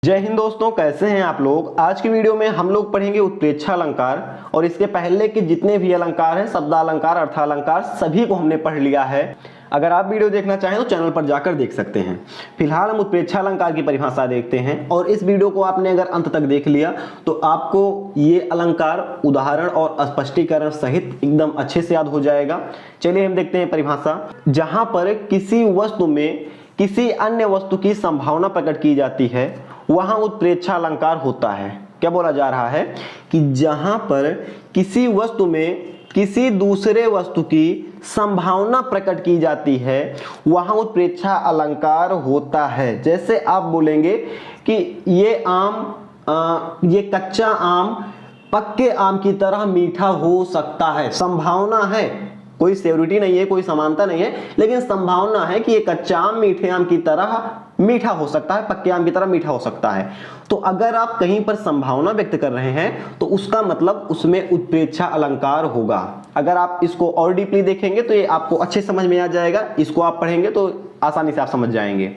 जय हिंद दोस्तों, कैसे हैं आप लोग। आज की वीडियो में हम लोग पढ़ेंगे उत्प्रेक्षा अलंकार और इसके पहले के जितने भी अलंकार हैं, शब्दालंकार, अर्थालंकार, सभी को हमने पढ़ लिया है। अगर आप वीडियो देखना चाहें तो चैनल पर जाकर देख सकते हैं। फिलहाल हम उत्प्रेक्षा अलंकार की परिभाषा देखते हैं और इस वीडियो को आपने अगर अंत तक देख लिया तो आपको ये अलंकार उदाहरण और स्पष्टीकरण सहित एकदम अच्छे से याद हो जाएगा। चलिए हम देखते हैं परिभाषा। जहां पर किसी वस्तु में किसी अन्य वस्तु की संभावना प्रकट की जाती है वहां उत्प्रेक्षा अलंकार होता है। क्या बोला जा रहा है कि जहां पर किसी वस्तु में किसी दूसरे वस्तु की संभावना प्रकट की जाती है वहां उत्प्रेक्षा अलंकार होता है। जैसे आप बोलेंगे कि ये आम ये कच्चा आम पक्के आम की तरह मीठा हो सकता है। संभावना है, कोई श्योरिटी नहीं है, कोई समानता नहीं है, लेकिन संभावना है कि ये कच्चा आम मीठे आम की तरह मीठा हो सकता है, पक्के आम की तरह मीठा हो सकता है। तो अगर आप कहीं पर संभावना व्यक्त कर रहे हैं तो उसका मतलब उसमें उत्प्रेक्षा अलंकार होगा। अगर आप इसको और डीपली देखेंगे तो ये आपको अच्छे समझ में आ जाएगा। इसको आप पढ़ेंगे तो आसानी से आप समझ जाएंगे।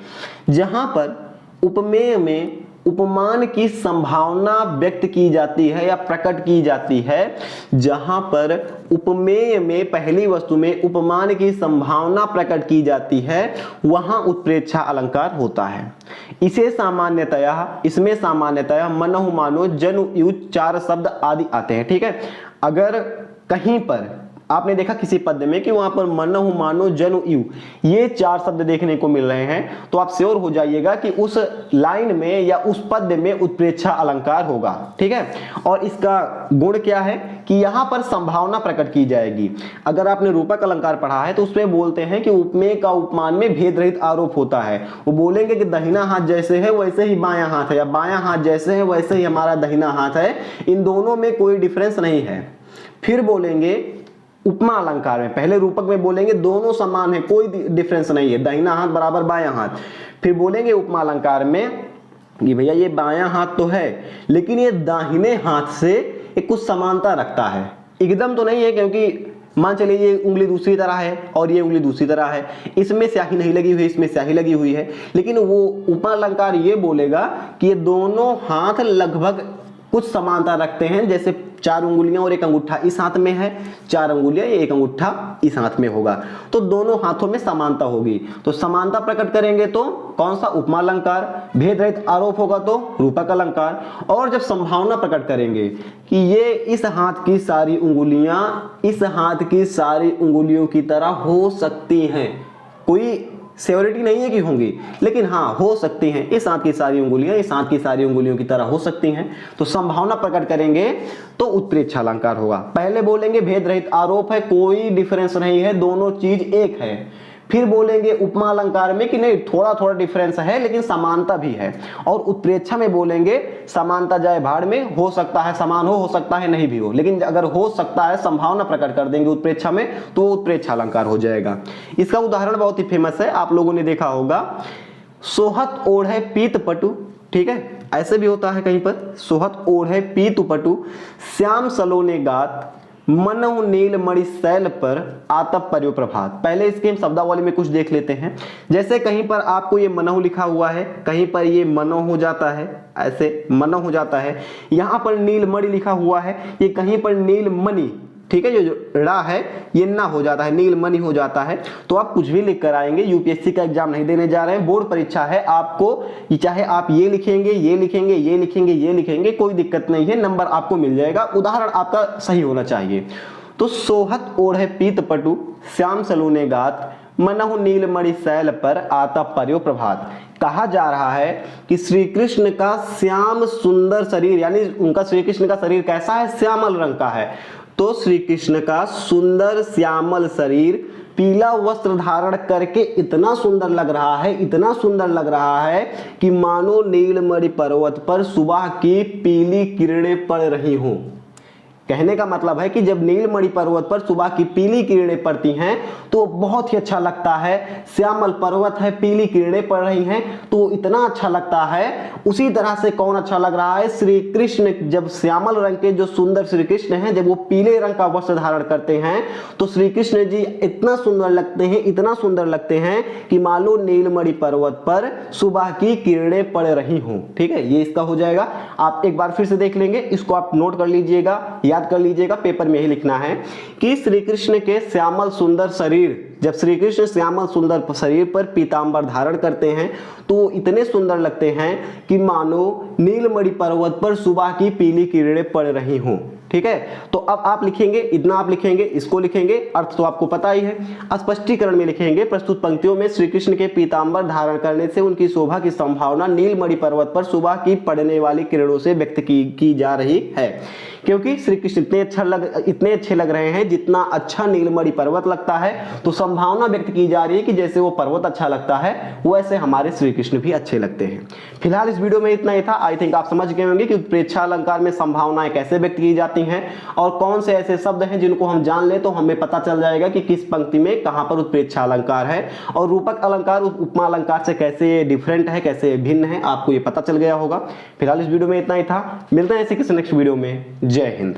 जहां पर उपमेय में उपमान की संभावना व्यक्त की जाती है या प्रकट की जाती है, जहां पर उपमेय में पहली वस्तु में उपमान की संभावना प्रकट की जाती है वहां उत्प्रेक्षा अलंकार होता है। इसमें सामान्यतया मनहु मानो जनु युज चार शब्द आदि आते हैं। ठीक है, अगर कहीं पर आपने देखा किसी पद्य में कि वहां पर मनहु मानो जनु यु ये चार शब्द देखने को मिल रहे हैं तो आप श्योर हो जाइएगा कि उस लाइन में या उस पद्य में उत्प्रेक्षा अलंकार होगा। ठीक है, और इसका गुण क्या है कि यहां पर संभावना प्रकट की जाएगी। अगर आपने रूपक अलंकार पढ़ा है तो उसमें बोलते हैं कि उपमेय का उपमान में भेद रहित आरोप होता है। वो बोलेंगे कि दाहिना हाथ जैसे है वैसे ही बायां हाथ है, या बायां हाथ जैसे है वैसे ही हमारा दाहिना हाथ है, इन दोनों में कोई डिफरेंस नहीं है। फिर बोलेंगे उपमा अलंकार में, पहले रूपक में बोलेंगे दोनों समान है, कोई डिफरेंस नहीं है, दाहिना हाथ बराबर बायां हाथ। फिर बोलेंगे उपमा अलंकार में कि भैया ये बायां हाथ तो है लेकिन ये दाहिने हाथ से एक कुछ समानता रखता है। एकदम तो नहीं है, क्योंकि मान चलिए ये उंगली दूसरी तरह है और ये उंगली दूसरी तरह है, इसमें स्याही नहीं लगी हुई, इसमें स्याही लगी हुई है, लेकिन वो उपमा अलंकार ये बोलेगा कि ये दोनों हाथ लगभग कुछ समानता रखते हैं। जैसे चार उंगलियां और एक अंगूठा इस हाथ में है, चार उंगलियां एक अंगूठा इस हाथ में होगा, तो दोनों हाथों में समानता होगी। तो समानता प्रकट करेंगे तो कौन सा? उपमा अलंकार। भेद रहित आरोप होगा तो रूपक अलंकार। और जब संभावना प्रकट करेंगे कि ये इस हाथ की सारी उंगलियां इस हाथ की सारी उंगलियों की तरह हो सकती हैं, कोई श्योरिटी नहीं है कि होंगी, लेकिन हाँ हो सकती हैं, इस हाथ की सारी उंगलियां इस हाथ की सारी उंगलियों की तरह हो सकती हैं, तो संभावना प्रकट करेंगे तो उत्प्रेक्षा अलंकार होगा। पहले बोलेंगे भेद रहित आरोप है, कोई डिफरेंस नहीं है, दोनों चीज एक है। फिर बोलेंगे उपमा अलंकार में कि नहीं थोड़ा थोड़ा डिफरेंस है लेकिन समानता भी है। और उत्प्रेक्षा में बोलेंगे समानता जाए भाड़ में, हो सकता है समान हो सकता है नहीं भी हो, लेकिन अगर हो सकता है संभावना प्रकट कर देंगे उत्प्रेक्षा में तो उत्प्रेक्षा अलंकार हो जाएगा। इसका उदाहरण बहुत ही फेमस है, आप लोगों ने देखा होगा, सोहत ओढ़े पीत पटु। ठीक है, ऐसे भी होता है कहीं पर, सोहत ओढ़े पीत पटु श्याम सलोने गात मनहु नील मणि शैल पर आतप पर्यो प्रभात। पहले इसके हम शब्दावली में कुछ देख लेते हैं। जैसे कहीं पर आपको ये मनहु लिखा हुआ है, कहीं पर ये मनो हो जाता है, ऐसे मनो हो जाता है। यहां पर नीलमणि लिखा हुआ है, ये कहीं पर नीलमणि, ठीक है, जो ड़ा है ये ना हो जाता है, नीलमणि हो जाता है। तो आप कुछ भी लिख कर आएंगे, यूपीएससी का एग्जाम नहीं देने जा रहे हैं, बोर्ड परीक्षा है, आपको चाहे आप ये लिखेंगे ये लिखेंगे ये लिखेंगे ये लिखेंगे कोई दिक्कत नहीं है, नंबर आपको मिल जाएगा, उदाहरण आपका सही होना चाहिए। तो सोहत ओढ़े पीत पटु श्याम सलोने गात मनहु नीलमणि शैल पर आतप पर्यो प्रभात। कहा जा रहा है कि श्री कृष्ण का श्याम सुंदर शरीर, यानी उनका श्री कृष्ण का शरीर कैसा है? श्यामल रंग का है। तो श्री कृष्ण का सुंदर श्यामल शरीर पीला वस्त्र धारण करके इतना सुंदर लग रहा है, इतना सुंदर लग रहा है कि मानो नीलमणि पर्वत पर सुबह की पीली किरणें पड़ रही हों। कहने का मतलब है कि जब नीलमणि पर्वत पर सुबह की पीली किरणें पड़ती हैं तो बहुत ही अच्छा लगता है। श्यामल पर्वत है, पीली किरणें पड़ रही हैं तो इतना अच्छा लगता है। उसी तरह से कौन अच्छा लग रहा है? श्री कृष्ण, जब श्यामल रंग के जो सुंदर श्री कृष्ण हैं, जब वो पीले रंग का वस्त्र धारण करते हैं तो श्री कृष्ण जी इतना सुंदर लगते हैं, इतना सुंदर लगते हैं कि मान लो नीलमणि पर्वत पर सुबह की किरणें पड़ रही हों। ठीक है, ये इसका हो जाएगा। आप एक बार फिर से देख लेंगे, इसको आप नोट कर लीजिएगा, याद कर लीजिएगा, पेपर में ही लिखना है कि श्री कृष्ण के श्यामल सुंदर शरीर, जब श्री कृष्ण श्यामल सुंदर शरीर पर पीतांबर धारण करते हैं तो इतने सुंदर लगते हैं कि मानो नीलमणि पर्वत पर सुबह की पीली किरणें पड़ रही हों। ठीक है, तो अब आप लिखेंगे, इतना आप लिखेंगे, इसको लिखेंगे, अर्थ तो आपको पता ही है। स्पष्टीकरण में लिखेंगे, प्रस्तुत पंक्तियों में श्री कृष्ण के पीतांबर धारण करने से उनकी शोभा की संभावना नीलमणि पर्वत पर सुबह की पड़ने वाली किरणों से व्यक्त की जा रही है। क्योंकि श्री कृष्ण इतने अच्छे लग रहे हैं, जितना अच्छा नीलमणि पर्वत लगता है तो संभावना व्यक्त की जा रही है कि जैसे वो पर्वत अच्छा लगता है वैसे हमारे श्री कृष्ण भी अच्छे लगते हैं। फिलहाल इस वीडियो में इतना ही था। आई थिंक आप समझ गए होंगे कि उत्प्रेक्षा अलंकार में संभावनाएं कैसे व्यक्त की जाती हैं और कौन से ऐसे शब्द हैं जिनको हम जान ले तो हमें पता चल जाएगा कि किस पंक्ति में कहां पर उत्प्रेक्षा अलंकार है, और रूपक अलंकार उपमा अलंकार से कैसे डिफरेंट है, कैसे भिन्न है, आपको ये पता चल गया होगा। फिलहाल इस वीडियो में इतना ही था। मिलते हैं ऐसे किसी नेक्स्ट वीडियो में। जय हिंद।